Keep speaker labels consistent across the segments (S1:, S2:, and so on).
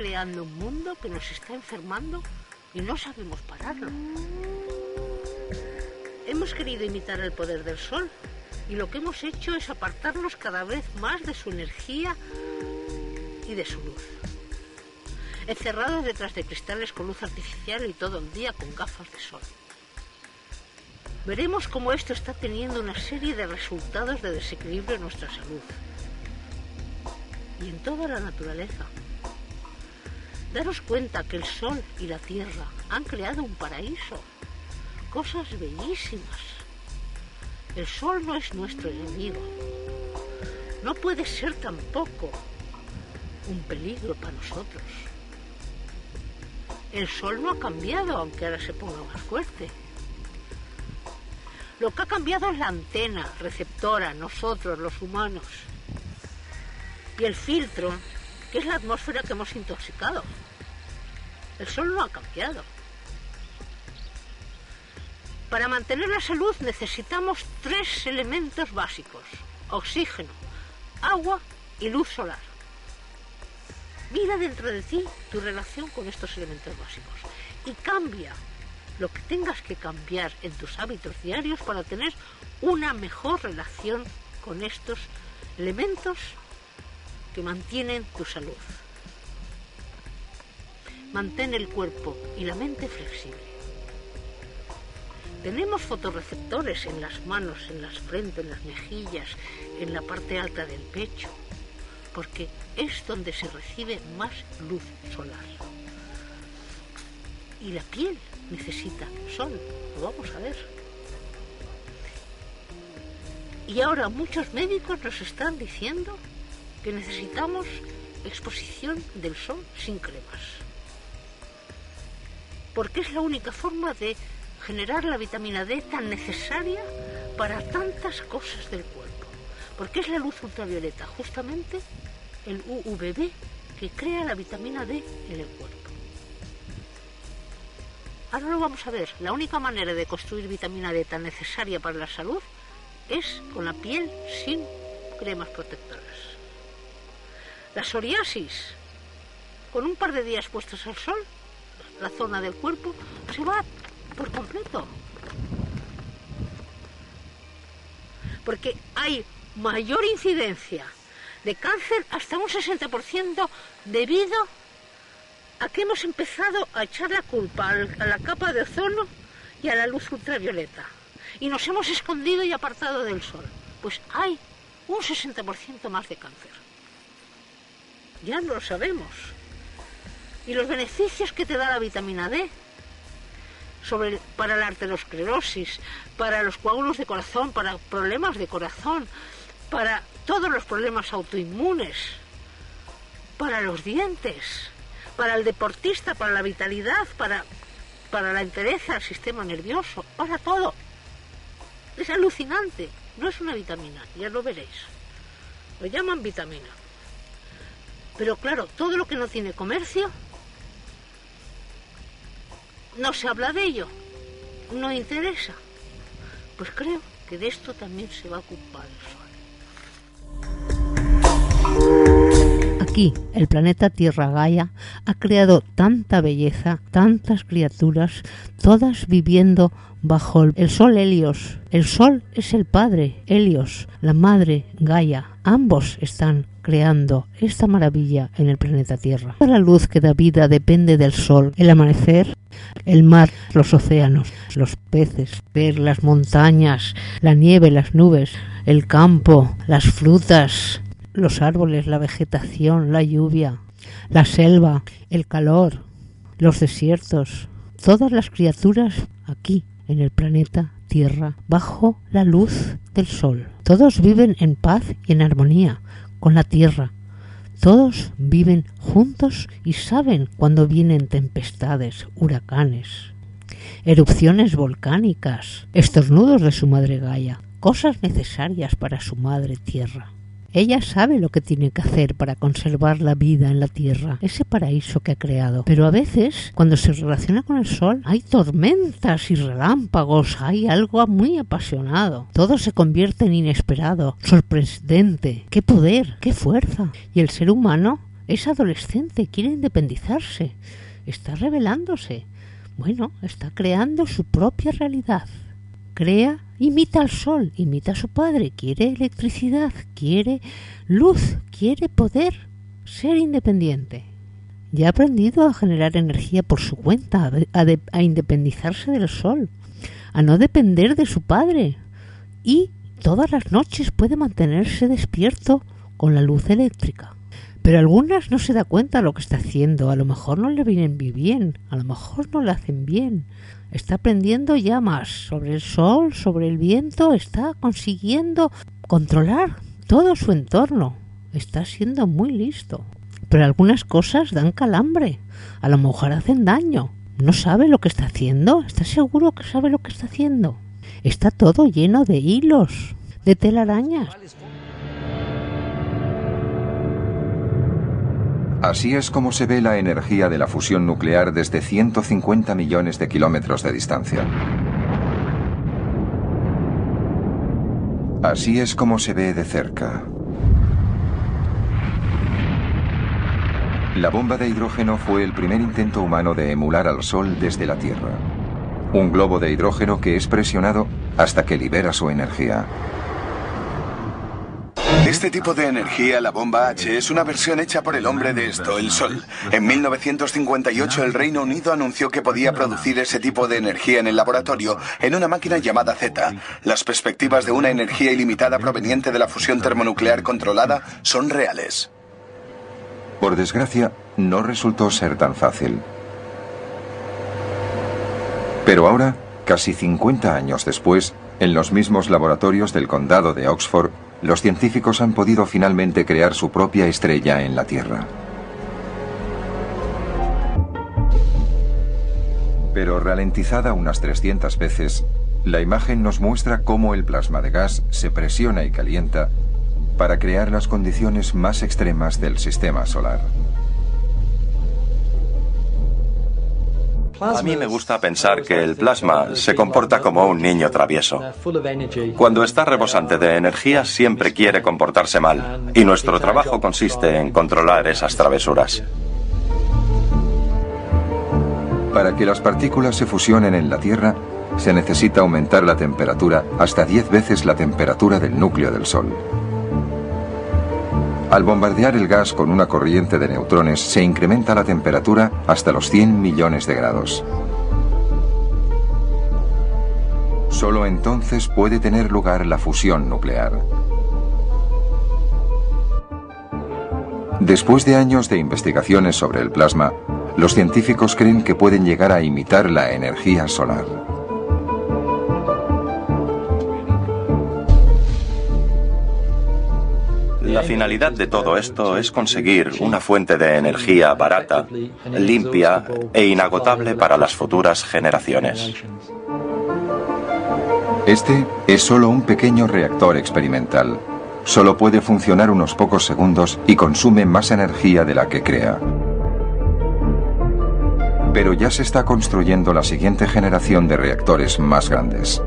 S1: creando un mundo que nos está enfermando y no sabemos pararlo. Hemos querido imitar el poder del sol y lo que hemos hecho es apartarnos cada vez más de su energía y de su luz. Encerrados detrás de cristales con luz artificial y todo el día con gafas de sol. Veremos cómo esto está teniendo una serie de resultados de desequilibrio en nuestra salud y en toda la naturaleza. Daros cuenta que el sol y la tierra han creado un paraíso, cosas bellísimas. El sol no es nuestro enemigo, no puede ser tampoco un peligro para nosotros. El sol no ha cambiado, aunque ahora se ponga más fuerte. Lo que ha cambiado es la antena receptora, nosotros, los humanos. Y el filtro, que es la atmósfera que hemos intoxicado. El sol no ha cambiado. Para mantener la salud necesitamos 3 elementos básicos: oxígeno, agua y luz solar. Mira dentro de ti tu relación con estos elementos básicos y cambia lo que tengas que cambiar en tus hábitos diarios para tener una mejor relación con estos elementos que mantienen tu salud. Mantén el cuerpo y la mente flexible. Tenemos fotorreceptores en las manos, en las frentes, en las mejillas, en la parte alta del pecho, porque es donde se recibe más luz solar. Y la piel necesita sol, lo vamos a ver. Y ahora muchos médicos nos están diciendo que necesitamos exposición del sol sin cremas, porque es la única forma de generar la vitamina D tan necesaria para tantas cosas del cuerpo, porque es la luz ultravioleta, justamente el UVB, que crea la vitamina D en el cuerpo. Ahora lo vamos a ver. La única manera de construir vitamina D tan necesaria para la salud es con la piel sin cremas protectoras. La psoriasis, con un par de días puestos al sol, la zona del cuerpo se va por completo. Porque hay mayor incidencia de cáncer, hasta un 60%, debido a que hemos empezado a echar la culpa a la capa de ozono y a la luz ultravioleta. Y nos hemos escondido y apartado del sol. Pues hay un 60% más de cáncer. Ya no lo sabemos. Y los beneficios que te da la vitamina D para la arteriosclerosis, para los coágulos de corazón, para problemas de corazón, para todos los problemas autoinmunes, para los dientes, para el deportista, para la vitalidad, para la entereza del sistema nervioso, para todo. Es alucinante. No es una vitamina, ya lo veréis. Lo llaman vitamina. Pero claro, todo lo que no tiene comercio, no se habla de ello, no interesa. Pues creo que de esto también se va a ocupar el sol. Aquí, el planeta Tierra Gaia ha creado tanta belleza, tantas criaturas, todas viviendo bajo el sol Helios. El sol es el padre Helios, la madre Gaia. Ambos están creando esta maravilla en el planeta Tierra. Toda la luz que da vida depende del sol. El amanecer, el mar, los océanos, los peces, ver las montañas, la nieve, las nubes, el campo, las frutas, los árboles, la vegetación, la lluvia, la selva, el calor, los desiertos, todas las criaturas aquí en el planeta Tierra, bajo la luz del sol. Todos viven en paz y en armonía con la Tierra. Todos viven juntos y saben cuando vienen tempestades, huracanes, erupciones volcánicas, estornudos de su madre Gaia, cosas necesarias para su madre Tierra. Ella sabe lo que tiene que hacer para conservar la vida en la Tierra, ese paraíso que ha creado. Pero a veces, cuando se relaciona con el sol, hay tormentas y relámpagos, hay algo muy apasionado. Todo se convierte en inesperado, sorprendente. ¡Qué poder! ¡Qué fuerza! Y el ser humano Es adolescente, quiere independizarse. Está rebelándose. Bueno, está creando su propia realidad. Imita al sol, imita a su padre, quiere electricidad, quiere luz, quiere poder ser independiente. Ya ha aprendido a generar energía por su cuenta, a independizarse del sol, a no depender de su padre. Y todas las noches puede mantenerse despierto con la luz eléctrica. Pero algunas no se da cuenta de lo que está haciendo. A lo mejor no le vienen bien, a lo mejor no le hacen bien. Está aprendiendo ya más sobre el sol, sobre el viento. Está consiguiendo controlar todo su entorno. Está siendo muy listo. Pero algunas cosas dan calambre. A lo mejor hacen daño. ¿No sabe lo que está haciendo? ¿Está seguro que sabe lo que está haciendo? Está todo lleno de hilos, de telarañas.
S2: Así es como se ve la energía de la fusión nuclear desde 150 millones de kilómetros de distancia. Así es como se ve de cerca. La bomba de hidrógeno fue el primer intento humano de emular al Sol desde la Tierra. Un globo de hidrógeno que es presionado hasta que libera su energía.
S3: Este tipo de energía, la bomba H, es una versión hecha por el hombre de esto, el Sol. En 1958 el Reino Unido anunció que podía producir ese tipo de energía en el laboratorio en una máquina llamada Z. Las perspectivas de una energía ilimitada proveniente de la fusión termonuclear controlada son reales.
S2: Por desgracia, no resultó ser tan fácil. Pero ahora, casi 50 años después, en los mismos laboratorios del condado de Oxford, los científicos han podido finalmente crear su propia estrella en la Tierra. Pero ralentizada unas 300 veces, la imagen nos muestra cómo el plasma de gas se presiona y calienta para crear las condiciones más extremas del sistema solar.
S4: A mí me gusta pensar que el plasma se comporta como un niño travieso. Cuando está rebosante de energía siempre quiere comportarse mal, y nuestro trabajo consiste en controlar esas travesuras.
S2: Para que las partículas se fusionen en la Tierra, se necesita aumentar la temperatura hasta 10 veces la temperatura del núcleo del Sol. Al bombardear el gas con una corriente de neutrones, se incrementa la temperatura hasta los 100 millones de grados. Solo entonces puede tener lugar la fusión nuclear. Después de años de investigaciones sobre el plasma, los científicos creen que pueden llegar a imitar la energía solar.
S4: La finalidad de todo esto es conseguir una fuente de energía barata, limpia e inagotable para las futuras generaciones.
S2: Este es solo un pequeño reactor experimental. Solo puede funcionar unos pocos segundos y consume más energía de la que crea. Pero ya se está construyendo la siguiente generación de reactores más grandes.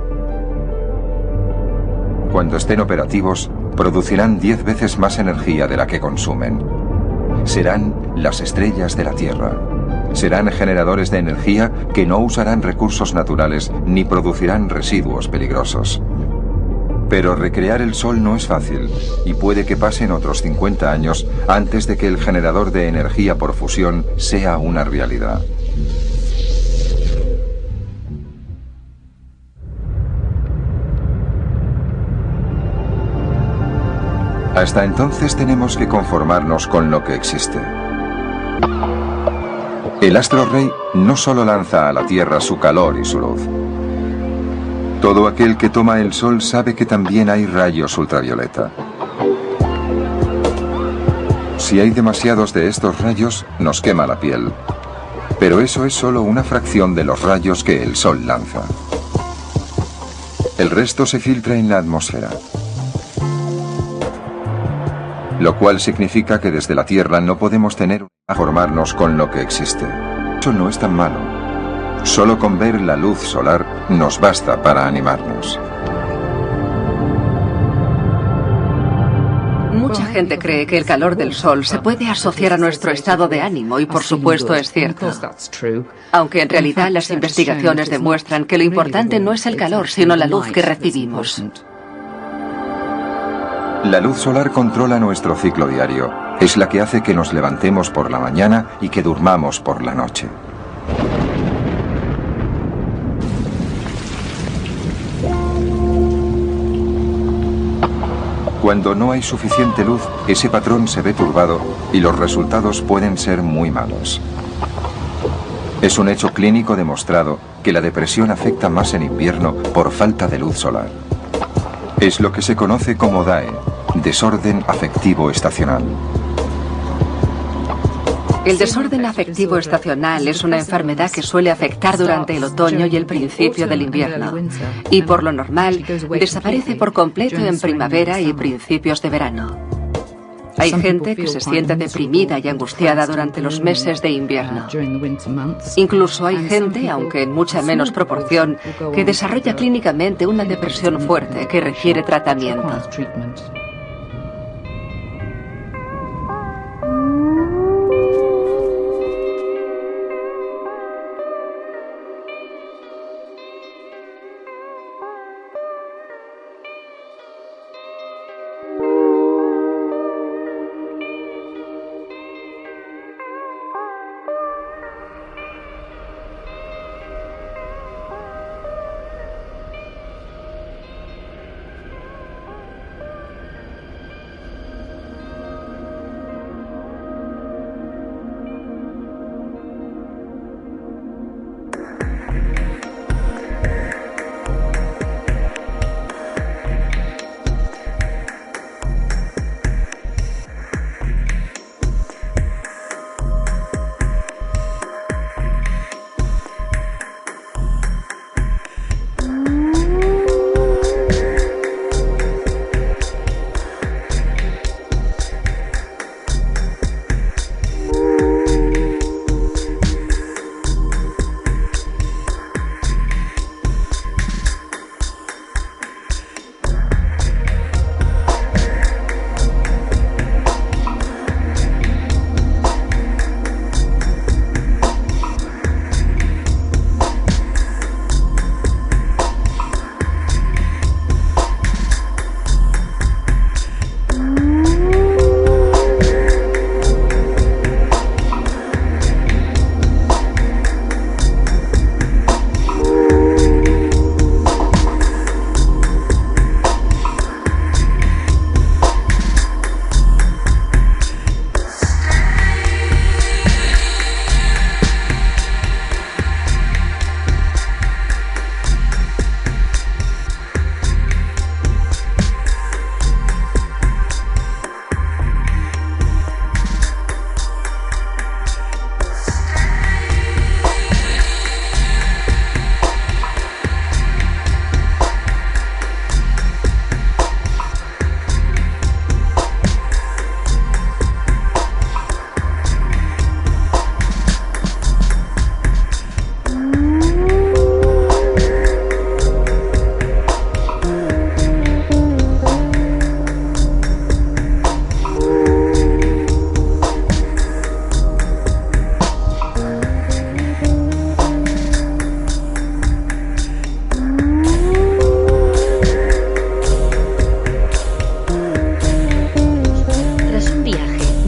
S2: Cuando estén operativos, producirán 10 veces más energía de la que consumen. Serán las estrellas de la Tierra. Serán generadores de energía que no usarán recursos naturales ni producirán residuos peligrosos. Pero recrear el Sol no es fácil y puede que pasen otros 50 años antes de que el generador de energía por fusión sea una realidad. Hasta entonces tenemos que conformarnos con lo que existe. El astro rey no solo lanza a la Tierra su calor y su luz. Todo aquel que toma el Sol sabe que también hay rayos ultravioleta. Si hay demasiados de estos rayos, nos quema la piel. Pero eso es solo una fracción de los rayos que el Sol lanza. El resto se filtra en la atmósfera. Lo cual significa que desde la Tierra no podemos tener a formarnos con lo que existe. Eso no es tan malo. Solo con ver la luz solar nos basta para animarnos.
S5: Mucha gente cree que el calor del sol se puede asociar a nuestro estado de ánimo y por supuesto es cierto. Aunque en realidad las investigaciones demuestran que lo importante no es el calor, sino la luz que recibimos.
S2: La luz solar controla nuestro ciclo diario. Es la que hace que nos levantemos por la mañana y que durmamos por la noche. Cuando no hay suficiente luz, ese patrón se ve turbado y los resultados pueden ser muy malos. Es un hecho clínico demostrado que la depresión afecta más en invierno por falta de luz solar. Es lo que se conoce como DAE, desorden afectivo estacional.
S5: El desorden afectivo estacional es una enfermedad que suele afectar durante el otoño y el principio del invierno. Y por lo normal, desaparece por completo en primavera y principios de verano. Hay gente que se siente deprimida y angustiada durante los meses de invierno. Incluso hay gente, aunque en mucha menos proporción, que desarrolla clínicamente una depresión fuerte que requiere tratamiento.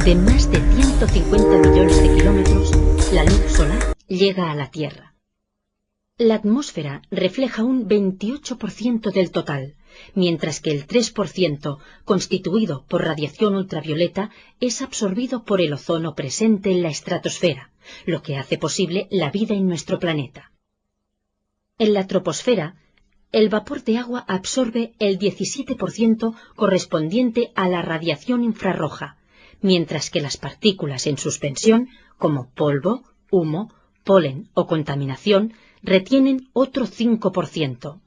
S6: De más de 150 millones de kilómetros, la luz solar llega a la Tierra. La atmósfera refleja un 28% del total, mientras que el 3%, constituido por radiación ultravioleta, es absorbido por el ozono presente en la estratosfera, lo que hace posible la vida en nuestro planeta. En la troposfera, el vapor de agua absorbe el 17% correspondiente a la radiación infrarroja, mientras que las partículas en suspensión, como polvo, humo, polen o contaminación, retienen otro 5%.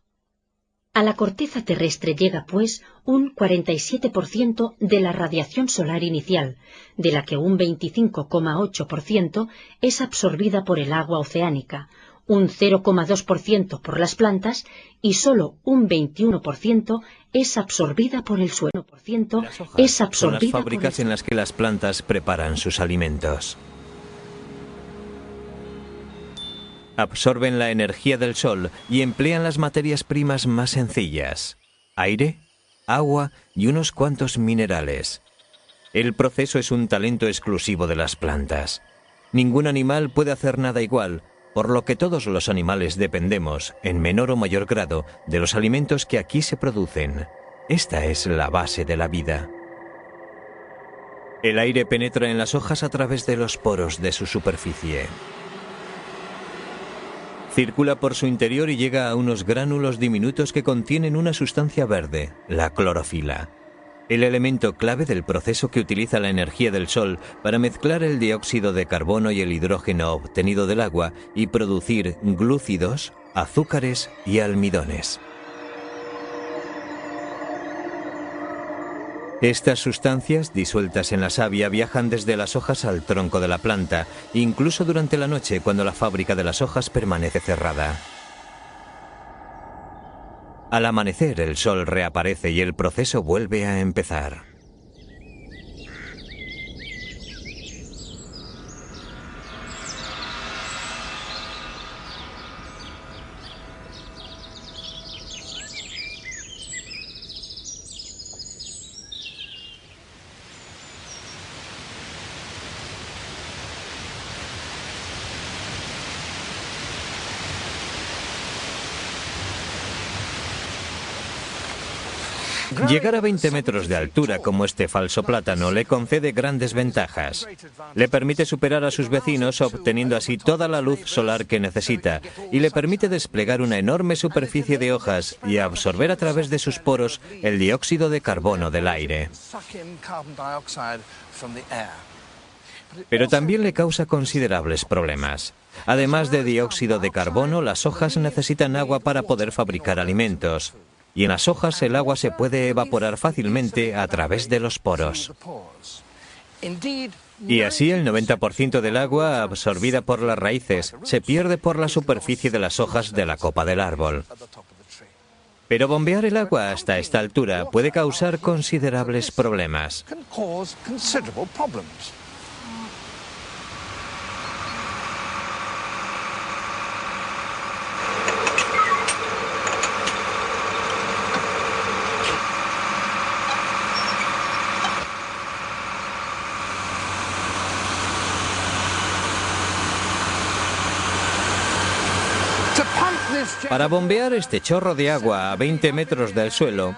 S6: A la corteza terrestre llega, pues, un 47% de la radiación solar inicial, de la que un 25,8% es absorbida por el agua oceánica, un 0,2% por las plantas y solo un 21% es absorbida por el suelo.
S7: Las hojas son las fábricas en las que las plantas preparan sus alimentos. Absorben la energía del sol y emplean las materias primas más sencillas: aire, agua y unos cuantos minerales. El proceso es un talento exclusivo de las plantas. Ningún animal puede hacer nada igual, por lo que todos los animales dependemos, en menor o mayor grado, de los alimentos que aquí se producen. Esta es la base de la vida. El aire penetra en las hojas a través de los poros de su superficie. Circula por su interior y llega a unos gránulos diminutos que contienen una sustancia verde, la clorofila, el elemento clave del proceso que utiliza la energía del sol para mezclar el dióxido de carbono y el hidrógeno obtenido del agua y producir glúcidos, azúcares y almidones. Estas sustancias, disueltas en la savia, viajan desde las hojas al tronco de la planta, incluso durante la noche cuando la fábrica de las hojas permanece cerrada. Al amanecer, el sol reaparece y el proceso vuelve a empezar. Llegar a 20 metros de altura como este falso plátano le concede grandes ventajas. Le permite superar a sus vecinos obteniendo así toda la luz solar que necesita y le permite desplegar una enorme superficie de hojas y absorber a través de sus poros el dióxido de carbono del aire. Pero también le causa considerables problemas. Además de dióxido de carbono, las hojas necesitan agua para poder fabricar alimentos. Y en las hojas el agua se puede evaporar fácilmente a través de los poros. Y así el 90% del agua absorbida por las raíces se pierde por la superficie de las hojas de la copa del árbol. Pero bombear el agua hasta esta altura puede causar considerables problemas. Para bombear este chorro de agua a 20 metros del suelo,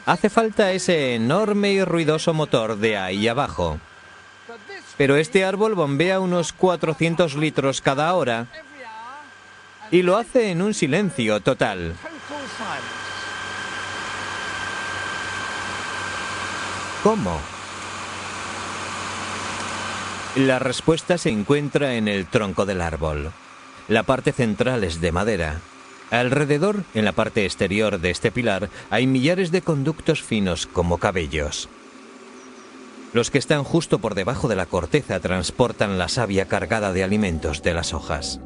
S7: hace falta ese enorme y ruidoso motor de ahí abajo. Pero este árbol bombea unos 400 litros cada hora y lo hace en un silencio total. ¿Cómo? La respuesta se encuentra en el tronco del árbol. La parte central es de madera. Alrededor, en la parte exterior de este pilar, hay millares de conductos finos como cabellos. Los que están justo por debajo de la corteza transportan la savia cargada de alimentos de las hojas.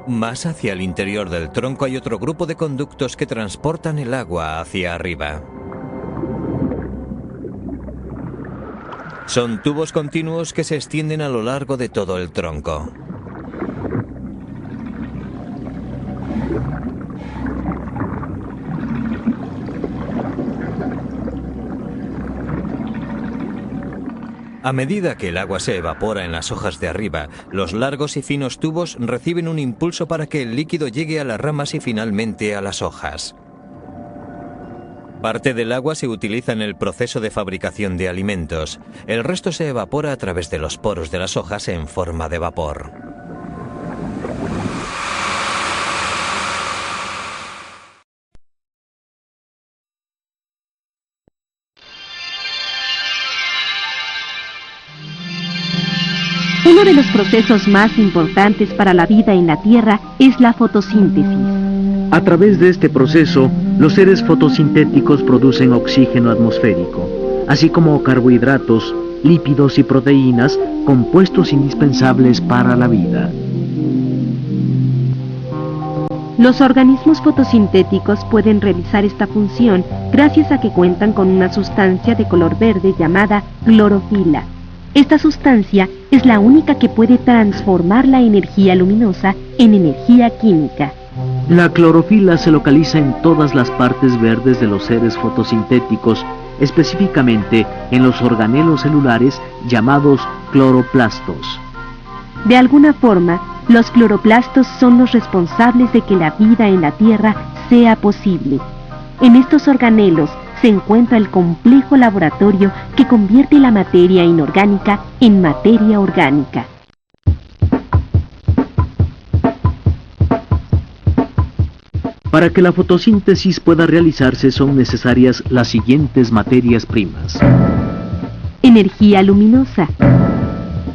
S7: Más hacia el interior del tronco hay otro grupo de conductos que transportan el agua hacia arriba. Son tubos continuos que se extienden a lo largo de todo el tronco. A medida que el agua se evapora en las hojas de arriba, los largos y finos tubos reciben un impulso para que el líquido llegue a las ramas y finalmente a las hojas. Parte del agua se utiliza en el proceso de fabricación de alimentos. El resto se evapora a través de los poros de las hojas en forma de vapor.
S8: Uno de los procesos más importantes para la vida en la Tierra es la fotosíntesis.
S9: A través de este proceso, Los seres fotosintéticos producen oxígeno atmosférico, así como carbohidratos, lípidos y proteínas, compuestos indispensables para la vida.
S8: Los organismos fotosintéticos pueden realizar esta función gracias a que cuentan con una sustancia de color verde llamada clorofila. Esta sustancia es la única que puede transformar la energía luminosa en energía química.
S9: La clorofila se localiza en todas las partes verdes de los seres fotosintéticos, específicamente en los organelos celulares llamados cloroplastos.
S8: De alguna forma, los cloroplastos son los responsables de que la vida en la Tierra sea posible. En estos organelos se encuentra el complejo laboratorio que convierte la materia inorgánica en materia orgánica.
S9: Para que la fotosíntesis pueda realizarse son necesarias las siguientes materias primas:
S8: Energía luminosa,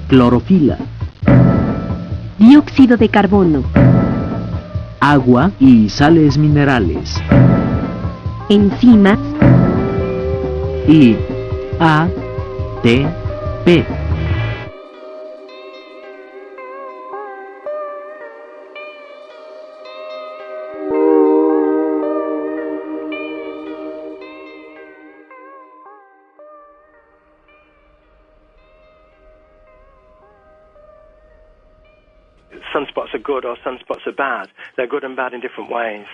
S9: clorofila,
S8: dióxido de carbono,
S9: agua y sales minerales,
S8: enzimas
S9: y ATP.
S10: Sunspots are good or sunspots are bad. They're good and bad in different ways.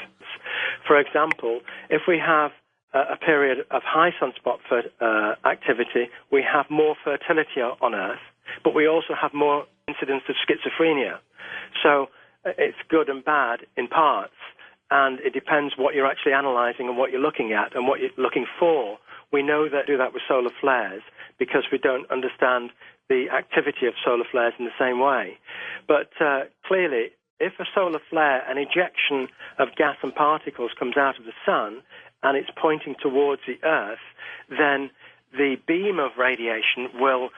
S10: For example, if we have a period of high sunspot activity, we have more fertility on Earth, but we also have more incidence of schizophrenia. So it's good and bad in parts, and it depends what you're actually analysing and what you're looking at and what you're looking for. We know that do that with solar flares because we don't understand the activity of solar flares in the same way. But clearly, if a solar flare, an ejection of gas and particles comes out of the sun and it's pointing towards the Earth, then the beam of radiation will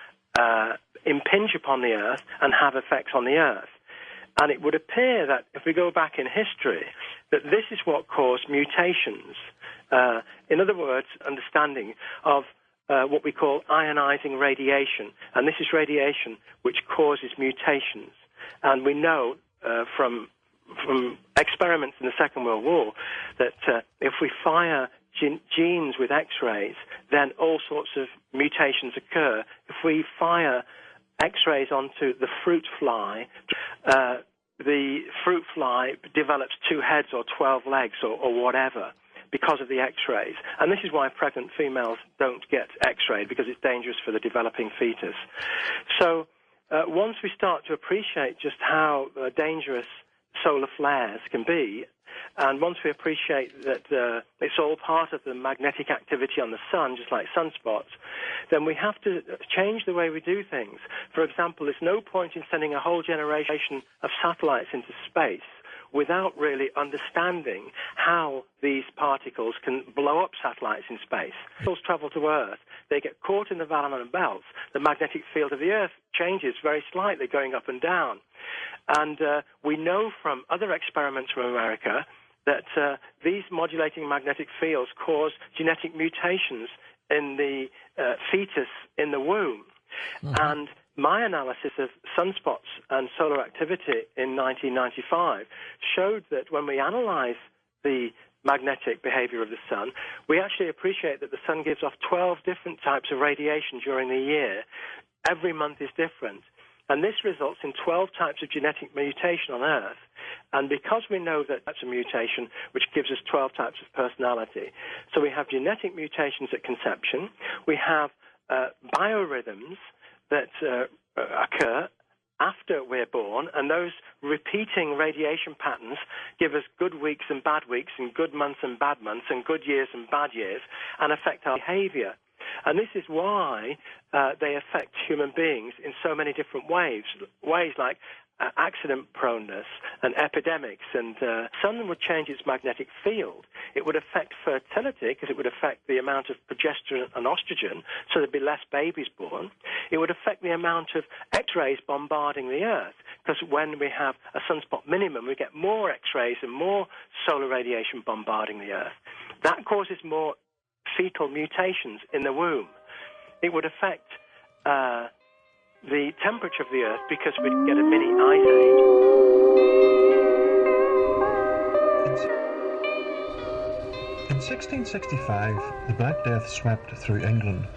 S10: impinge upon the Earth and have effects on the Earth. And it would appear that if we go back in history, that this is what caused mutations. In other words, understanding of what we call ionizing radiation. And this is radiation which causes mutations. And we know from experiments in the Second World War that if we fire genes with X-rays, then all sorts of mutations occur. If we fire X-rays onto the fruit fly, the fruit fly develops 2 heads or 12 legs or whatever because of the X-rays. And this is why pregnant females don't get X-rayed, because it's dangerous for the developing fetus. So once we start to appreciate just how dangerous solar flares can be, and once we appreciate that it's all part of the magnetic activity on the sun, just like sunspots, then we have to change the way we do things. For example, there's no point in sending a whole generation of satellites into space without really understanding how these particles can blow up satellites in space. Particles travel to Earth, they get caught in the Van Allen belts, the magnetic field of the Earth changes very slightly, going up and down. And we know from other experiments from America that these modulating magnetic fields cause genetic mutations in the fetus in the womb. Mm-hmm. And my analysis of sunspots and solar activity in 1995 showed that when we analyze the magnetic behavior of the sun, we actually appreciate that the sun gives off 12 different types of radiation during the year. Every month is different. And this results in 12 types of genetic mutation on Earth. And because we know that that's a mutation which gives us 12 types of personality, so we have genetic mutations at conception, we have biorhythms that occur after we're born, and those repeating radiation patterns give us good weeks and bad weeks, and good months and bad months, and good years and bad years, and affect our behavior. And this is why they affect human beings in so many different ways like accident proneness and epidemics, and sun would change its magnetic field. It would affect fertility because it would affect the amount of progesterone and estrogen, so there'd be less babies born. It would affect the amount of X-rays bombarding the Earth, because when we have a sunspot minimum, we get more X-rays and more solar radiation bombarding the Earth. That causes more fetal mutations in the womb. It would affect the temperature of the Earth because we'd get a mini ice age.
S11: In 1665, the Black Death swept through England.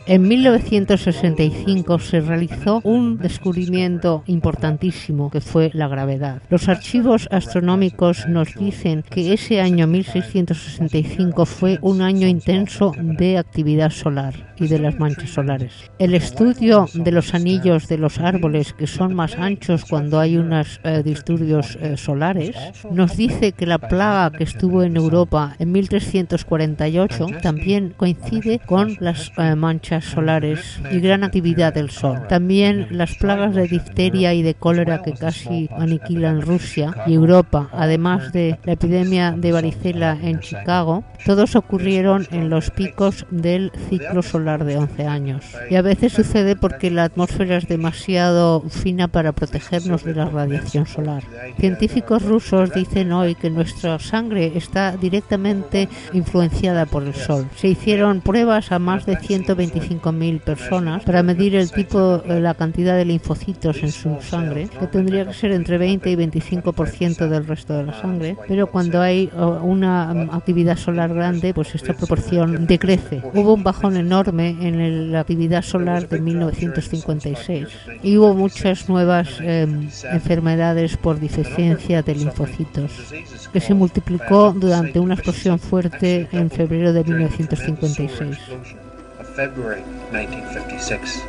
S1: En 1965 se realizó un descubrimiento importantísimo que fue la gravedad. Los archivos astronómicos nos dicen que ese año 1665 fue un año intenso de actividad solar y de las manchas solares. El estudio de los anillos de los árboles, que son más anchos cuando hay unos disturbios solares, nos dice que la plaga que estuvo en Europa en 1348 también coincide con las manchas solares y gran actividad del sol. También las plagas de difteria y de cólera que casi aniquilan Rusia y Europa, además de la epidemia de varicela en Chicago, todos ocurrieron en los picos del ciclo solar de 11 años. Y a veces sucede porque la atmósfera es demasiado fina para protegernos de la radiación solar. Científicos rusos dicen hoy que nuestra sangre está directamente influenciada por el sol. Se hicieron pruebas a más de 125.000 personas para medir el tipo, la cantidad de linfocitos en su sangre, que tendría que ser entre 20 y 25% del resto de la sangre, pero cuando hay una actividad solar grande, pues esta proporción decrece. Hubo un bajón enorme en la actividad solar de 1956 y hubo muchas nuevas enfermedades por deficiencia de linfocitos, que se multiplicó durante una explosión fuerte en febrero de 1956.
S11: February 1956.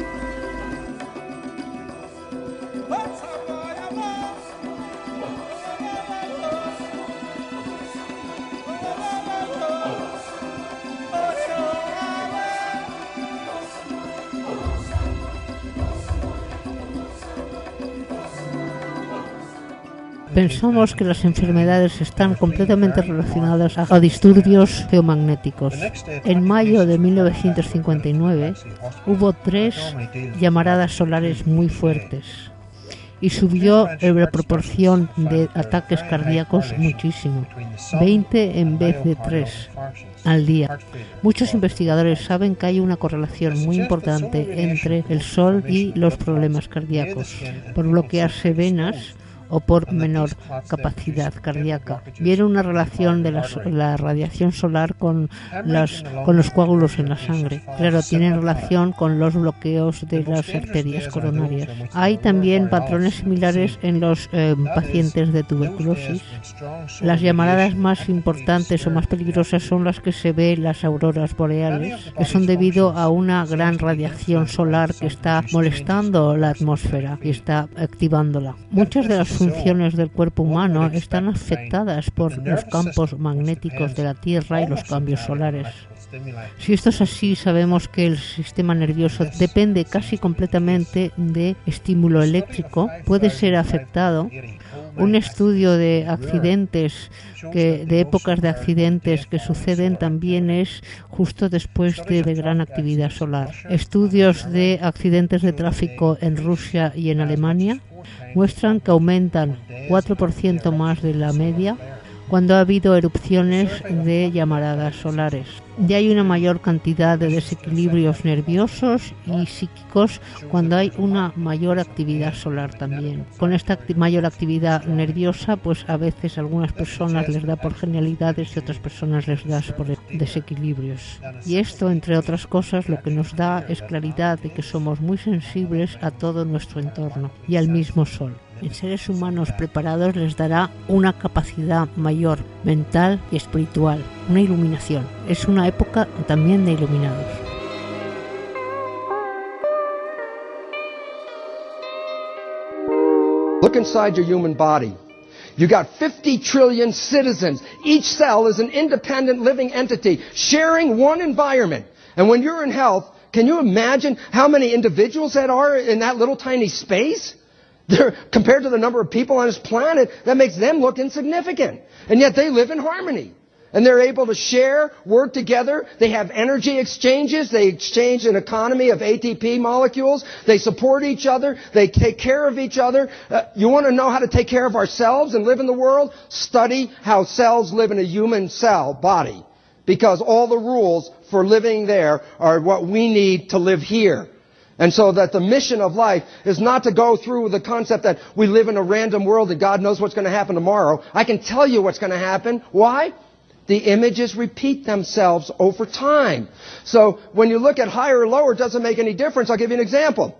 S1: Pensamos que las enfermedades están completamente relacionadas a disturbios geomagnéticos. En mayo de 1959 hubo 3 llamaradas solares muy fuertes y subió la proporción de ataques cardíacos muchísimo, 20 en vez de 3 al día. Muchos investigadores saben que hay una correlación muy importante entre el sol y los problemas cardíacos, por bloquearse venas o por menor capacidad cardíaca. Viene una relación de la radiación solar con los coágulos en la sangre. Claro, tiene relación con los bloqueos de las arterias coronarias. Hay también patrones similares en los pacientes de tuberculosis. Las llamaradas más importantes o más peligrosas son las que se ven las auroras boreales, que son debido a una gran radiación solar que está molestando la atmósfera y está activándola. Muchas de las funciones del cuerpo humano están afectadas por los campos magnéticos de la Tierra y los cambios solares. Si esto es así, sabemos que el sistema nervioso depende casi completamente de estímulo eléctrico, puede ser afectado. Un estudio de accidentes, de épocas de accidentes que suceden también es justo después de gran actividad solar. Estudios de accidentes de tráfico en Rusia y en Alemania muestran que aumentan 4% más de la media cuando ha habido erupciones de llamaradas solares. Ya hay una mayor cantidad de desequilibrios nerviosos y psíquicos cuando hay una mayor actividad solar también. Con esta mayor actividad nerviosa, pues a veces a algunas personas les da por genialidades y a otras personas les da por desequilibrios. Y esto, entre otras cosas, lo que nos da es claridad de que somos muy sensibles a todo nuestro entorno y al mismo sol. En seres humanos preparados les dará una capacidad mayor mental y espiritual, una iluminación. Es una época también de iluminados.
S12: Look inside your human body. You got 50 trillion citizens. Each cell is an independent living entity sharing one environment. And when you're in health, can you imagine how many individuals that are in that little tiny space? Compared to the number of people on this planet, that makes them look insignificant. And yet they live in harmony. And they're able to share, work together. They have energy exchanges. They exchange an economy of ATP molecules. They support each other. They take care of each other. You want to know how to take care of ourselves and live in the world? Study how cells live in a human cell body. Because all the rules for living there are what we need to live here. And so that the mission of life is not to go through the concept that we live in a random world and God knows what's going to happen tomorrow. I can tell you what's going to happen. Why? The images repeat themselves over time. So when you look at higher or lower, it doesn't make any difference. I'll give you an example.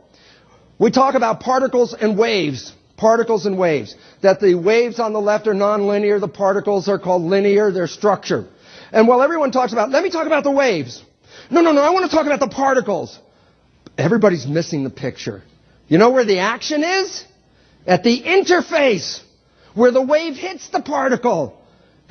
S12: We talk about particles and waves. Particles and waves. That the waves on the left are nonlinear. The particles are called linear. They're structured. And while everyone talks about, let me talk about the waves. No, I want to talk about the particles. Everybody's missing the picture. You know where the action is? At the interface. Where the wave hits the particle.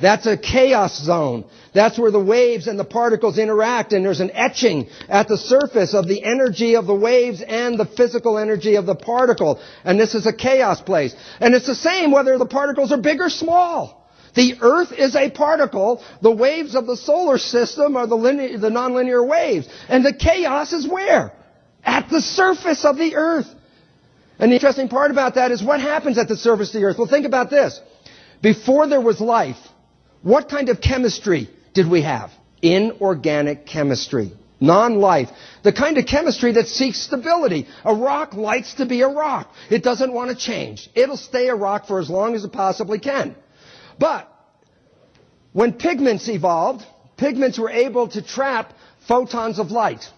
S12: That's a chaos zone. That's where the waves and the particles interact, and there's an etching at the surface of the energy of the waves and the physical energy of the particle. And this is a chaos place. And it's the same whether the particles are big or small. The Earth is a particle. The waves of the solar system are the nonlinear waves. And the chaos is where? At the surface of the Earth. And the interesting part about that is what happens at the surface of the Earth. Well, think about this. Before there was life, what kind of chemistry did we have? Inorganic chemistry. Non-life. The kind of chemistry that seeks stability. A rock likes to be a rock. It doesn't want to change. It'll stay a rock for as long as it possibly can. But when pigments evolved, pigments were able to trap photons of light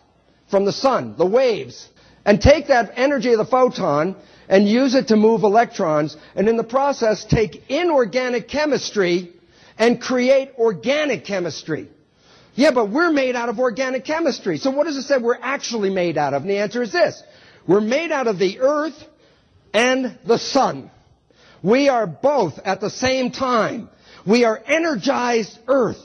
S12: from the sun, the waves, and take that energy of the photon and use it to move electrons, and in the process take inorganic chemistry and create organic chemistry. Yeah, but we're made out of organic chemistry. So what does it say we're actually made out of? And the answer is this. We're made out of the earth and the sun. We are both at the same time. We are energized earth.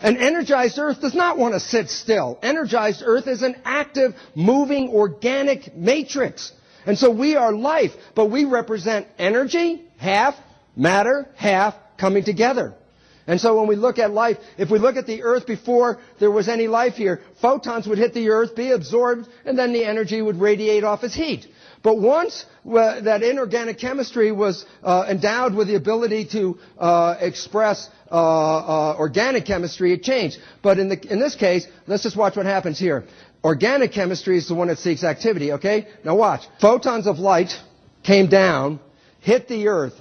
S12: An energized earth does not want to sit still. Energized earth is an active, moving, organic matrix. And so we are life, but we represent energy, half, matter, half, coming together. And so when we look at life, if we look at the earth before there was any life here, photons would hit the earth, be absorbed, and then the energy would radiate off as heat. But once that inorganic chemistry was endowed with the ability to express organic chemistry, it changed. But in this case, let's just watch what happens here. Organic chemistry is the one that seeks activity, okay? Now watch. Photons of light came down, hit the earth,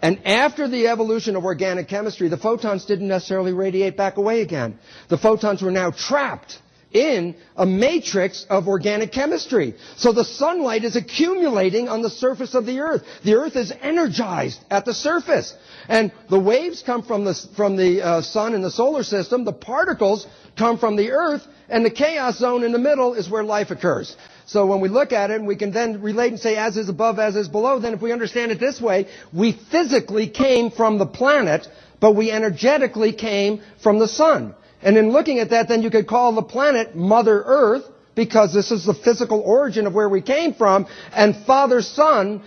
S12: and after the evolution of organic chemistry, the photons didn't necessarily radiate back away again. The photons were now trapped in a matrix of organic chemistry. So the sunlight is accumulating on the surface of the earth. The earth is energized at the surface. And the waves come from the sun and the solar system. The particles come from the earth. And the chaos zone in the middle is where life occurs. So when we look at it, and we can then relate and say, as is above, as is below, then if we understand it this way, we physically came from the planet, but we energetically came from the sun. And in looking at that, then you could call the planet Mother Earth, because this is the physical origin of where we came from, and Father Sun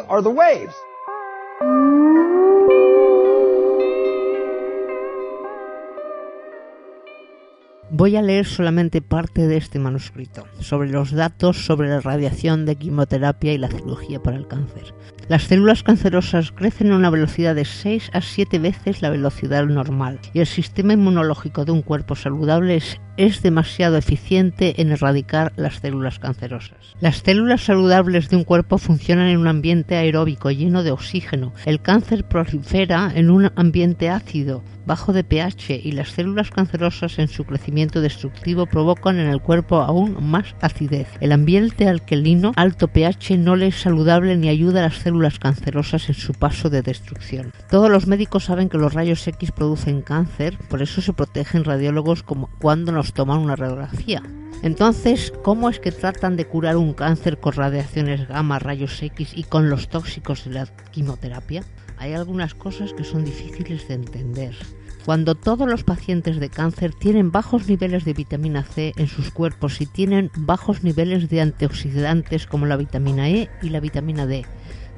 S12: are the waves.
S1: Voy a leer solamente parte de este manuscrito, sobre los datos sobre la radiación de quimioterapia y la cirugía para el cáncer. Las células cancerosas crecen a una velocidad de 6 a 7 veces la velocidad normal, y el sistema inmunológico de un cuerpo saludable es demasiado eficiente en erradicar las células cancerosas. Las células saludables de un cuerpo funcionan en un ambiente aeróbico lleno de oxígeno. El cáncer prolifera en un ambiente ácido, bajo de pH, y las células cancerosas en su crecimiento destructivo provocan en el cuerpo aún más acidez. El ambiente alcalino, alto pH, no le es saludable ni ayuda a las células cancerosas en su paso de destrucción. Todos los médicos saben que los rayos X producen cáncer, por eso se protegen radiólogos como cuando nos toman una radiografía. Entonces, ¿cómo es que tratan de curar un cáncer con radiaciones gamma, rayos X y con los tóxicos de la quimioterapia? Hay algunas cosas que son difíciles de entender. Cuando todos los pacientes de cáncer tienen bajos niveles de vitamina C en sus cuerpos y tienen bajos niveles de antioxidantes como la vitamina E y la vitamina D,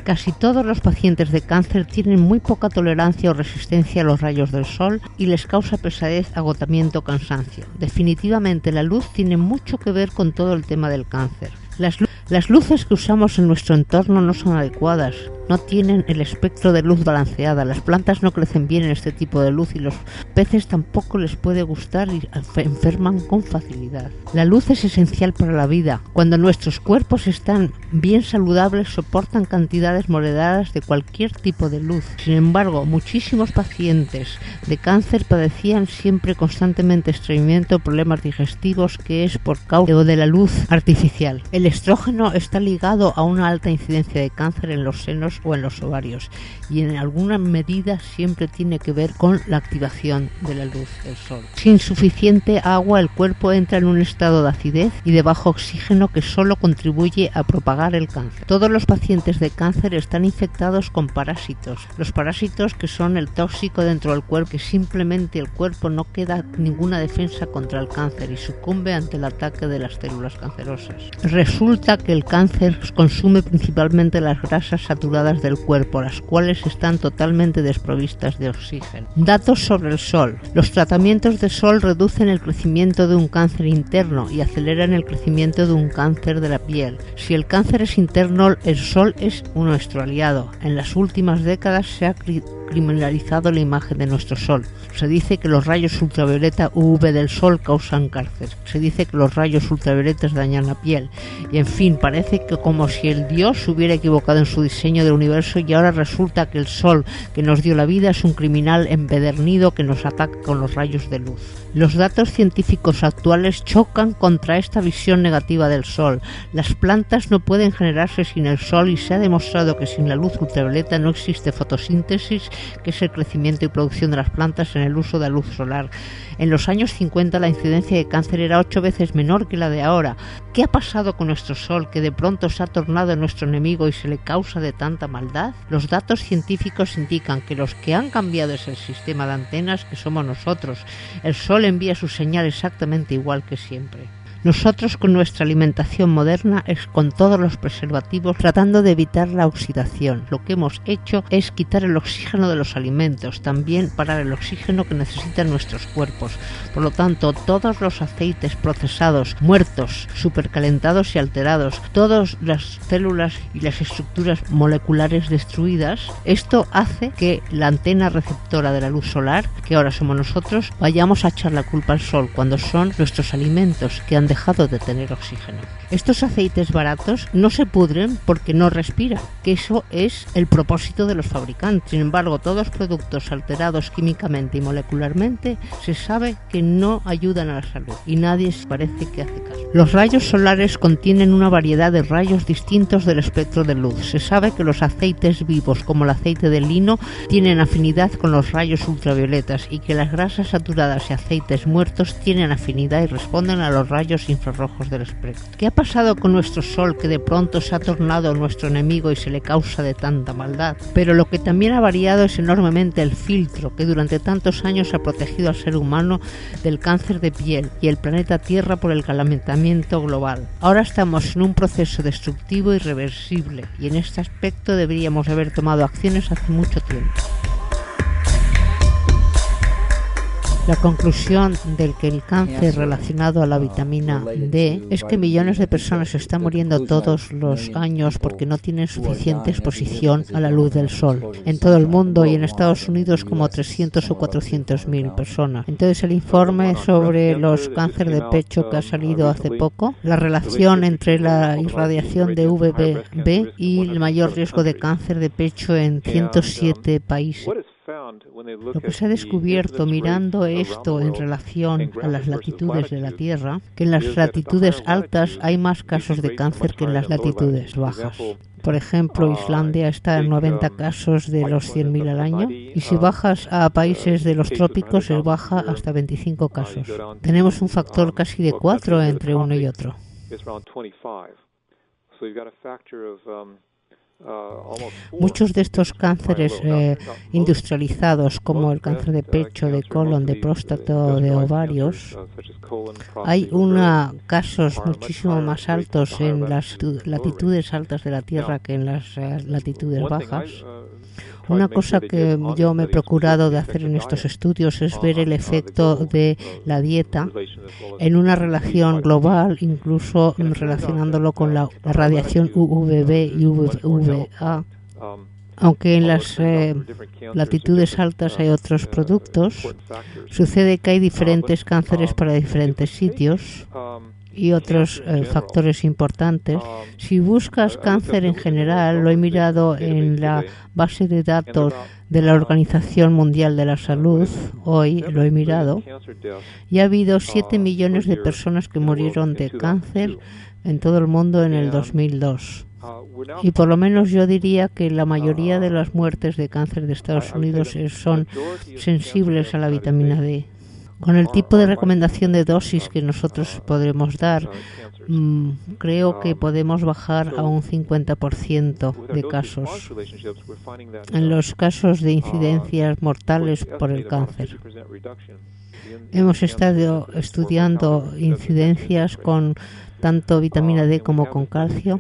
S1: Casi todos los pacientes de cáncer tienen muy poca tolerancia o resistencia a los rayos del sol y les causa pesadez, agotamiento, cansancio. Definitivamente la luz tiene mucho que ver con todo el tema del cáncer. Las luces que usamos en nuestro entorno no son adecuadas, no tienen el espectro de luz balanceada, las plantas no crecen bien en este tipo de luz y los peces tampoco les puede gustar y enferman con facilidad. La luz es esencial para la vida. Cuando nuestros cuerpos están bien saludables, soportan cantidades moderadas de cualquier tipo de luz. Sin embargo, muchísimos pacientes de cáncer padecían siempre constantemente estreñimiento, problemas digestivos, que es por causa de la luz artificial. El estrógeno está ligado a una alta incidencia de cáncer en los senos o en los ovarios y en alguna medida siempre tiene que ver con la activación de la luz del sol. Sin suficiente agua, el cuerpo entra en un estado de acidez y de bajo oxígeno que solo contribuye a propagar el cáncer. Todos los pacientes de cáncer están infectados con parásitos. Los parásitos, que son el tóxico dentro del cuerpo, que simplemente el cuerpo no queda ninguna defensa contra el cáncer y sucumbe ante el ataque de las células cancerosas. Resulta que el cáncer consume principalmente las grasas saturadas del cuerpo, las cuales están totalmente desprovistas de oxígeno. Datos sobre el sol. Los tratamientos de sol reducen el crecimiento de un cáncer interno y aceleran el crecimiento de un cáncer de la piel. Si el cáncer es interno, el sol es nuestro aliado. En las últimas décadas se ha criminalizado la imagen de nuestro sol. Se dice que los rayos ultravioleta UV del sol causan cáncer. Se dice que los rayos ultravioletas dañan la piel. Y en fin, parece que como si el Dios se hubiera equivocado en su diseño del universo y ahora resulta que el sol que nos dio la vida es un criminal empedernido que nos ataca con los rayos de luz. Los datos científicos actuales chocan contra esta visión negativa del sol. Las plantas no pueden generarse sin el sol y se ha demostrado que sin la luz ultravioleta no existe fotosíntesis, que es el crecimiento y producción de las plantas en el uso de la luz solar. En los años 50 la incidencia de cáncer era 8 veces menor que la de ahora. ¿Qué ha pasado con nuestro sol que de pronto se ha tornado nuestro enemigo y se le causa de tanta maldad? Los datos científicos indican que los que han cambiado es el sistema de antenas, que somos nosotros. El sol envía su señal exactamente igual que siempre. Nosotros con nuestra alimentación moderna es con todos los preservativos tratando de evitar la oxidación. Lo que hemos hecho es quitar el oxígeno de los alimentos, también parar el oxígeno que necesitan nuestros cuerpos. Por lo tanto, todos los aceites procesados, muertos, supercalentados y alterados, todas las células y las estructuras moleculares destruidas, esto hace que la antena receptora de la luz solar, que ahora somos nosotros, vayamos a echar la culpa al sol cuando son nuestros alimentos que han dejado de tener oxígeno. Estos aceites baratos no se pudren porque no respiran, que eso es el propósito de los fabricantes. Sin embargo, todos los productos alterados químicamente y molecularmente se sabe que no ayudan a la salud y nadie parece que hace caso. Los rayos solares contienen una variedad de rayos distintos del espectro de luz. Se sabe que los aceites vivos, como el aceite de lino, tienen afinidad con los rayos ultravioletas y que las grasas saturadas y aceites muertos tienen afinidad y responden a los rayos infrarrojos del espectro. ¿Qué ha pasado con nuestro sol que de pronto se ha tornado nuestro enemigo y se le causa de tanta maldad? Pero lo que también ha variado es enormemente el filtro que durante tantos años ha protegido al ser humano del cáncer de piel y el planeta Tierra por el calentamiento global. Ahora estamos en un proceso destructivo irreversible y en este aspecto deberíamos haber tomado acciones hace mucho tiempo. La conclusión del que el cáncer relacionado a la vitamina D es que millones de personas están muriendo todos los años porque no tienen suficiente exposición a la luz del sol. En todo el mundo y en Estados Unidos como 300 o 400.000 personas. Entonces el informe sobre los cánceres de pecho que ha salido hace poco, la relación entre la irradiación de UVB y el mayor riesgo de cáncer de pecho en 107 países. Lo que se ha descubierto mirando esto en relación a las latitudes de la Tierra, que en las latitudes altas hay más casos de cáncer que en las latitudes bajas. Por ejemplo, Islandia está en 90 casos de los 100.000 al año y si bajas a países de los trópicos se baja hasta 25 casos. Tenemos un factor casi de 4 entre uno y otro. Muchos de estos cánceres industrializados, como el cáncer de pecho, de colon, de próstata o de ovarios, hay casos muchísimo más altos en las latitudes altas de la Tierra que en las latitudes bajas. Una cosa que yo me he procurado de hacer en estos estudios es ver el efecto de la dieta en una relación global, incluso relacionándolo con la radiación UVB y UVA. Aunque en las latitudes altas hay otros productos, sucede que hay diferentes cánceres para diferentes sitios y otros factores importantes. Si buscas cáncer en general, lo he mirado en la base de datos de la Organización Mundial de la Salud, hoy lo he mirado, y ha habido 7 millones de personas que murieron de cáncer en todo el mundo en el 2002. Y por lo menos yo diría que la mayoría de las muertes de cáncer de Estados Unidos son sensibles a la vitamina D. Con el tipo de recomendación de dosis que nosotros podremos dar, creo que podemos bajar a un 50% de casos en los casos de incidencias mortales por el cáncer. Hemos estado estudiando incidencias con tanto vitamina D como con calcio.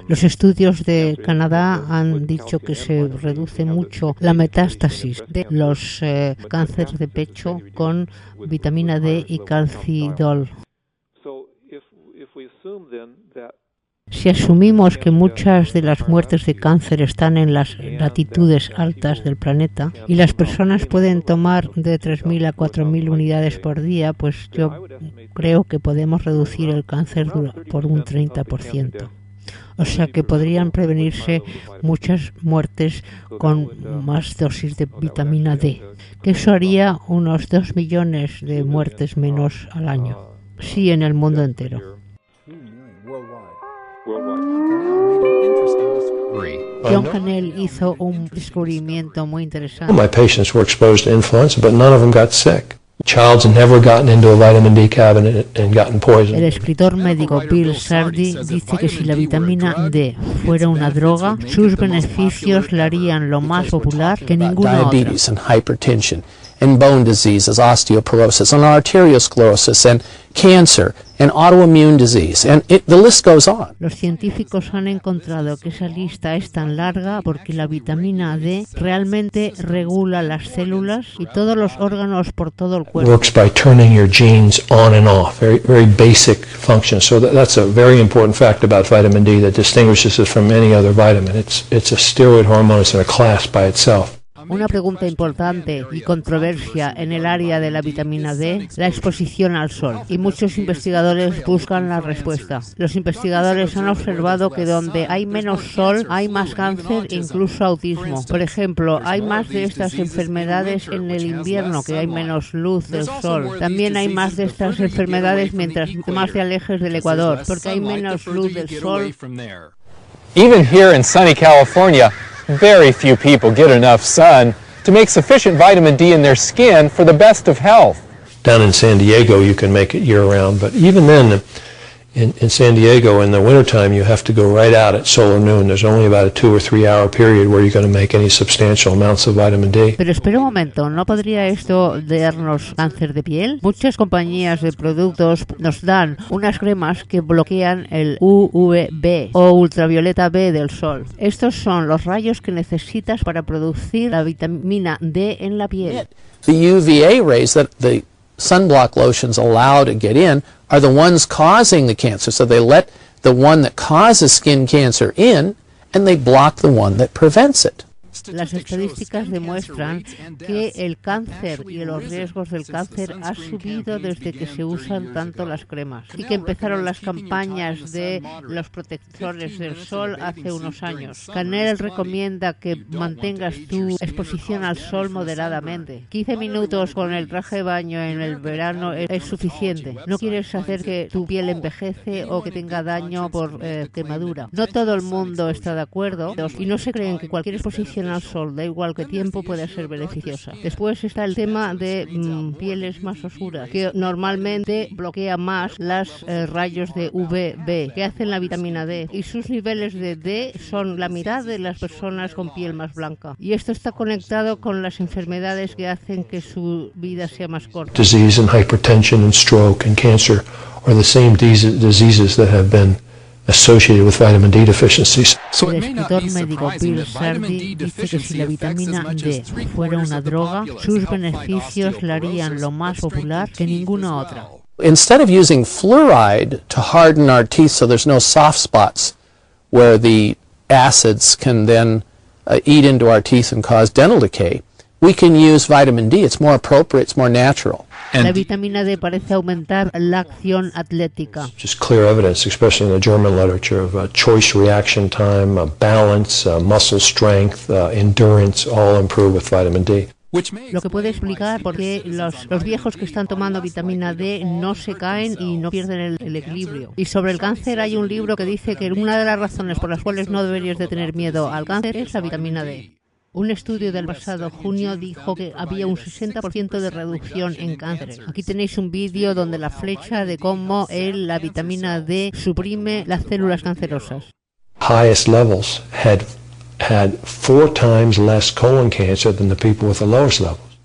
S1: Los estudios de Canadá han dicho que se reduce mucho la metástasis de los cánceres de pecho con vitamina D y calcidol. Si asumimos que muchas de las muertes de cáncer están en las latitudes altas del planeta y las personas pueden tomar de 3.000 a 4.000 unidades por día, pues yo creo que podemos reducir el cáncer por un 30%. O sea que podrían prevenirse muchas muertes con más dosis de vitamina D, que eso haría unos 2 millones de muertes menos al año. Sí, en el mundo entero. John Cannell hizo un descubrimiento muy interesante.
S13: My patients were exposed to influenza, but none of them got sick. Child's never gotten into a vitamin D cabinet and gotten poisoned.
S1: El escritor médico Bill Sardi dice que si la vitamina D fuera una droga, sus beneficios la harían lo más popular que ninguna otra.
S14: Diabetes and hypertension and bone diseases, osteoporosis and arteriosclerosis and cancer and autoimmune disease, and the list goes on.
S1: Los científicos han encontrado que esa lista es tan larga porque la vitamina D realmente regula las células y todos los órganos por todo el cuerpo.
S13: Works by turning your genes on and off, very basic function. So that's a very important fact about vitamin D that distinguishes it from any other vitamin. It's a steroid hormone. It's in a class by itself.
S1: Una pregunta importante y controversia en el área de la vitamina D, la exposición al sol. Y muchos investigadores buscan la respuesta. Los investigadores han observado que donde hay menos sol hay más cáncer e incluso autismo. Por ejemplo, hay más de estas enfermedades en el invierno, que hay menos luz del sol. También hay más de estas enfermedades mientras más te alejes del ecuador, porque hay menos luz del sol.
S15: Even here in sunny California, very few people get enough sun to make sufficient vitamin D in their skin for the best of health.
S13: Down in San Diego, you can make it year-round, but even then, in San Diego, in the wintertime, you have to go right out at solar noon. There's only about a 2 or 3 hour period where you're going to make any substantial amounts of vitamin D.
S1: Pero espera un momento, ¿no podría esto darnos cáncer de piel? Muchas compañías de productos nos dan unas cremas que bloquean el UVB o ultravioleta B del sol. Estos son los rayos que necesitas para producir la vitamina D en la piel.
S14: The UVA rays that the sunblock lotions allow to get in are the ones causing the cancer. So they let the one that causes skin cancer in, and they block the one that prevents it.
S1: Las estadísticas demuestran que el cáncer y los riesgos del cáncer han subido desde que se usan tanto las cremas y que empezaron las campañas de los protectores del sol hace unos años. Cannell recomienda que mantengas tu exposición al sol moderadamente. 15 minutos con el traje de baño en el verano es suficiente. No quieres hacer que tu piel envejece o que tenga daño por quemadura. No todo el mundo está de acuerdo y no se creen que cualquier exposición al sol, da igual qué tiempo, puede ser beneficiosa. Después está el tema de pieles más oscuras, que normalmente bloquea más los rayos de UVB que hacen la vitamina D, y sus niveles de D son la mitad de las personas con piel más blanca, y esto está conectado con las enfermedades que hacen que su vida sea más corta.
S13: Disease and hypertension and stroke and cancer are the same diseases that have been associated with vitamin D deficiencies.
S1: El escritor médico Bill Sardi dice que si la vitamina D fuera una droga, sus beneficios la harían lo más popular que ninguna otra.
S14: Instead of using fluoride to harden our teeth so there's no soft spots where the acids can then eat into our teeth and cause dental decay, we can use vitamin D. It's more appropriate, it's more natural.
S1: La vitamina D parece aumentar la acción atlética.
S13: Just clear evidence, especially in the German literature, of choice reaction time, balance, muscle strength, endurance, all improve with vitamin D.
S1: Lo que puede explicar por qué los viejos que están tomando vitamina D no se caen y no pierden el equilibrio. Y sobre el cáncer hay un libro que dice que una de las razones por las cuales no deberías de tener miedo al cáncer es la vitamina D. Un estudio del pasado junio dijo que había un 60% de reducción en cáncer. Aquí tenéis un vídeo donde la flecha de cómo la vitamina D suprime las células cancerosas.
S13: Highest levels had 4 times less colon cancer than the people with the lowest levels.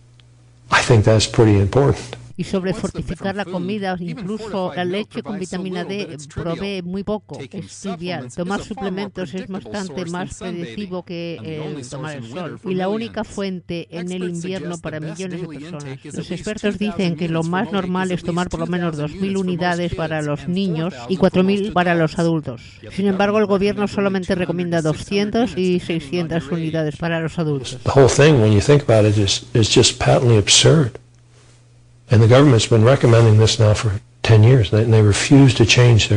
S13: I think that's pretty important.
S1: Y sobre fortificar la comida, incluso la leche con vitamina D provee muy poco, es trivial. Tomar suplementos es bastante más predecivo que tomar el sol. Y la única fuente en el invierno para millones de personas. Los expertos dicen que lo más normal es tomar por lo menos 2.000 unidades para los niños y 4.000 para los adultos. Sin embargo, el gobierno solamente recomienda 200 y 600 unidades para los adultos.
S13: The whole thing, when you think about it, is just patently absurd. And the government's been recommending this now for 10 years, and they refuse to change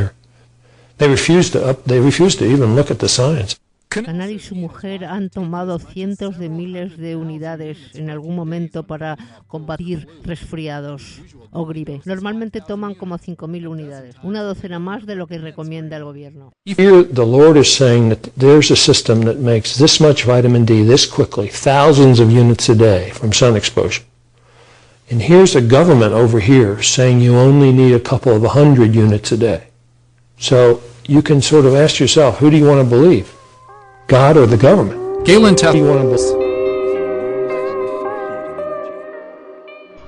S13: they refuse to even look at the science.
S1: Canal y su mujer han tomado cientos de miles de unidades en algún momento para combatir resfriados o gripe. Normalmente toman como 5.000 unidades, una docena más de lo que recomienda el gobierno.
S13: Here the Lord is saying that there's a system that makes this much vitamin D this quickly, thousands of units a day from sun exposure. And here's a government over here saying you only need a couple of 100 units a day. So you can sort of ask yourself, who do you want to believe? God or the government?
S16: Galen,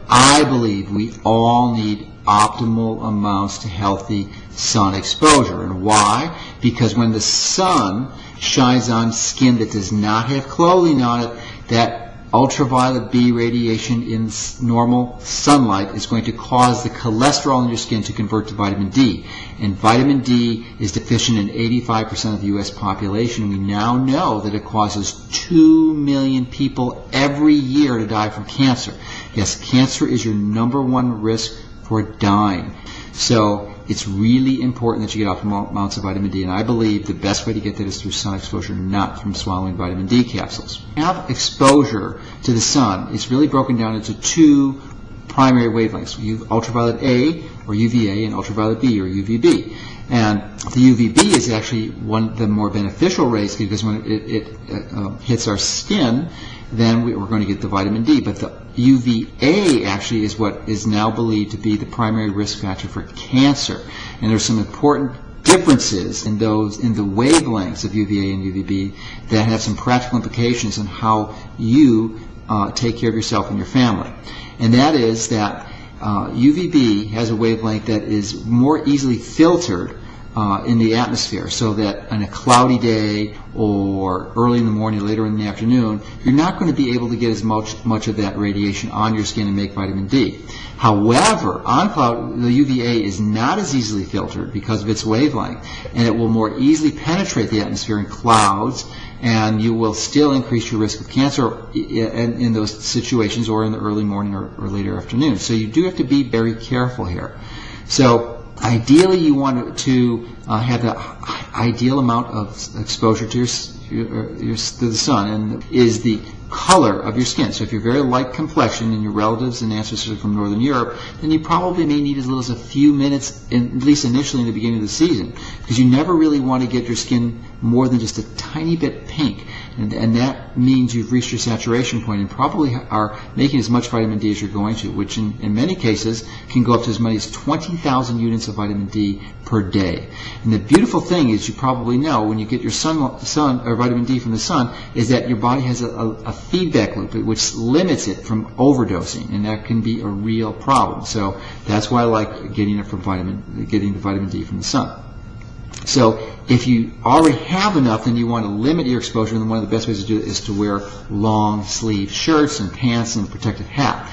S17: I believe we all need optimal amounts to healthy sun exposure. And why? Because when the sun shines on skin that does not have clothing on it, that ultraviolet B radiation in normal sunlight is going to cause the cholesterol in your skin to convert to vitamin D. And vitamin D is deficient in 85% of the U.S. population. We now know that it causes 2 million people every year to die from cancer. Yes, cancer is your #1 risk for dying. So it's really important that you get optimal amounts of vitamin D, and I believe the best way to get that is through sun exposure, not from swallowing vitamin D capsules. Have exposure to the sun. It's really broken down into 2 primary wavelengths. Ultraviolet A, or UVA, and ultraviolet B, or UVB. And the UVB is actually one of the more beneficial rays because when it hits our skin, then we're going to get the vitamin D. But the UVA actually is what is now believed to be the primary risk factor for cancer. And there's some important differences in the wavelengths of UVA and UVB that have some practical implications on how you take care of yourself and your family. And that is that UVB has a wavelength that is more easily filtered in the atmosphere, so that on a cloudy day or early in the morning, later in the afternoon, you're not going to be able to get as much of that radiation on your skin and make vitamin D. However, on cloud, the UVA is not as easily filtered because of its wavelength, and it will more easily penetrate the atmosphere in clouds, and you will still increase your risk of cancer in those situations or in the early morning or later afternoon. So you do have to be very careful here. So ideally, you want to have the ideal amount of exposure to the sun, and is the color of your skin. So if you're very light complexion and your relatives and ancestors are from Northern Europe, then you probably may need as little as a few minutes, at least initially in the beginning of the season, because you never really want to get your skin more than just a tiny bit pink. And that means you've reached your saturation point and probably are making as much vitamin D as you're going to, which in many cases can go up to as many as 20,000 units of vitamin D per day. And the beautiful thing is, you probably know, when you get your sun or vitamin D from the sun, is that your body has a feedback loop which limits it from overdosing, and that can be a real problem. So that's why I like getting the vitamin D from the sun. So if you already have enough and you want to limit your exposure, then one of the best ways to do it is to wear long sleeve shirts and pants and a protective hat,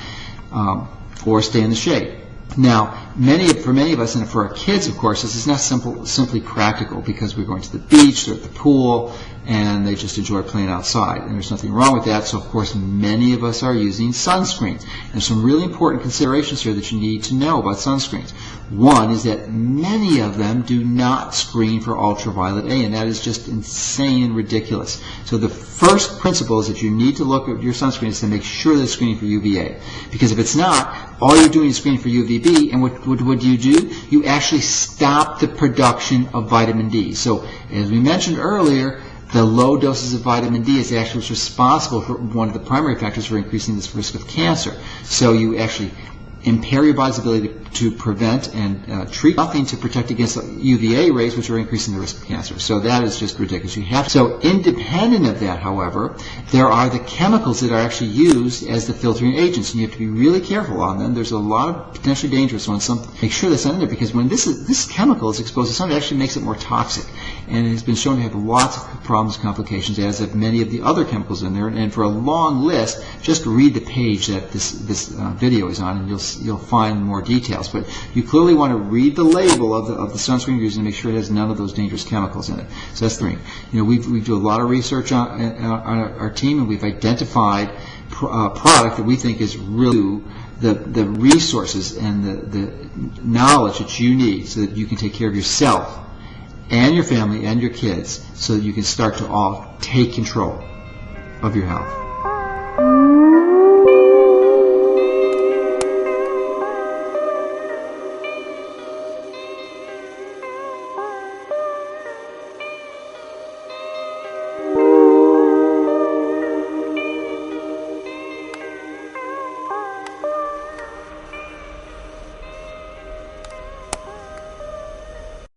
S17: or stay in the shade. Now, for many of us, and for our kids, of course, this is not simply practical, because we're going to the beach, they're at the pool, and they just enjoy playing outside. And there's nothing wrong with that. So, of course, many of us are using sunscreen. There's some really important considerations here that you need to know about sunscreens. One is that many of them do not screen for ultraviolet A, and that is just insane and ridiculous. So the first principle is that you need to look at your sunscreen is to make sure that it's screening for UVA. Because if it's not, all you're doing is screening for UVB, and what do? You actually stop the production of vitamin D. So, as we mentioned earlier, the low doses of vitamin D is actually what's responsible for one of the primary factors for increasing this risk of cancer. So you actually impair your body's ability to prevent and treat nothing to protect against UVA rays, which are increasing the risk of cancer. So that is just ridiculous. So independent of that, however, there are the chemicals that are actually used as the filtering agents, and you have to be really careful on them. There's a lot of potentially dangerous ones. Make sure that's in there, because when this chemical is exposed to sun, it actually makes it more toxic, and it has been shown to have lots of problems, complications, as have many of the other chemicals in there. And for a long list, just read the page that this video is on, and you'll find more details. But you clearly want to read the label of the sunscreen you're using and make sure it has none of those dangerous chemicals in it. So that's 3. We do a lot of research on our team, and we've identified product that we think is really the resources and the knowledge that you need so that you can take care of yourself and your family and your kids, so that you can start to all take control of your health.